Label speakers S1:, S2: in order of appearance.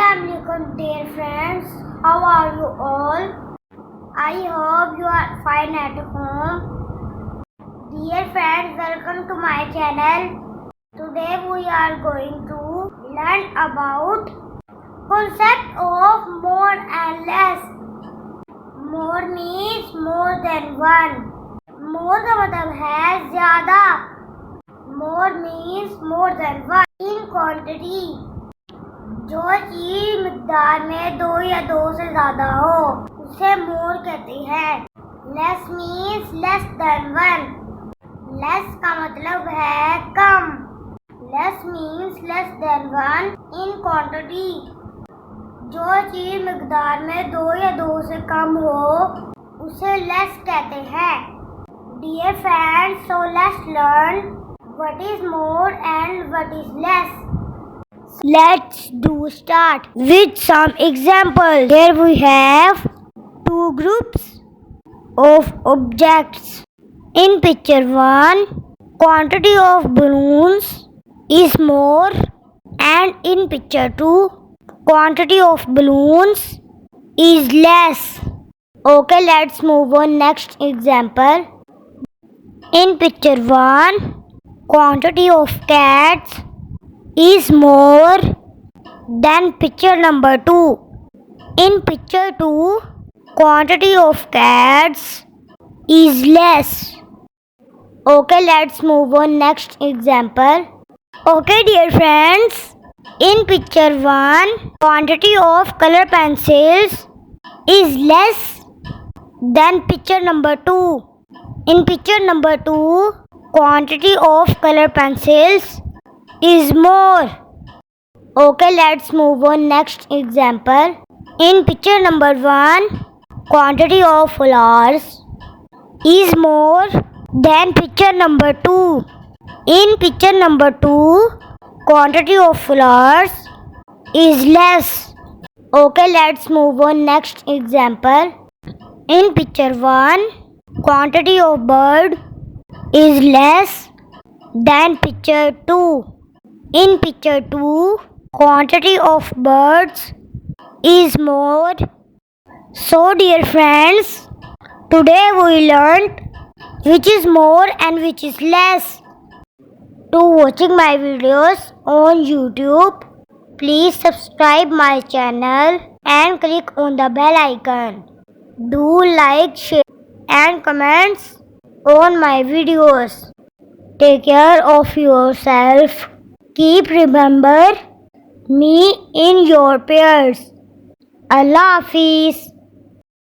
S1: Assalamualaikum dear friends, how are you all? I hope you are fine at home. Dear friends, welcome to my channel. Today we are going to learn about concept of more and less. More means more than one. More का मतलब है ज़्यादा. More means more than one. In quantity, जो चीज मिकदार में दो या दो से ज्यादा हो उसे मोर कहते हैं. Less means less than one. Less का मतलब है कम. Less means less than one in quantity. जो चीज मिकदार में दो या दो से कम हो उसे लेस कहते हैं. Dear friends, so let's learn what is more and what is less. Let's start with some examples. Here we have two groups of objects. In picture 1, quantity of balloons is more, and in picture 2, quantity of balloons is less. Okay, let's move on next example. In picture 1, quantity of cats is more than picture number 2. In picture 2, quantity of cats is less. Okay, let's move on next example. Okay, dear friends, in picture 1, quantity of color pencils is less than picture number 2. In picture number 2, quantity of color pencils is more. Okay, let's move on next example. In picture number 1, quantity of flowers is more than picture number 2. In picture number 2, quantity of flowers is less. Okay, let's move on next example. In picture 1, quantity of bird is less than picture 2. In picture 2, quantity of birds is more. So dear friends, today we learned which is more and which is less. To watching my videos on YouTube, please subscribe my channel and click on the bell icon. Do like, share and comments on my videos. Take care of yourself. Keep remember me in your prayers. Allah Hafiz.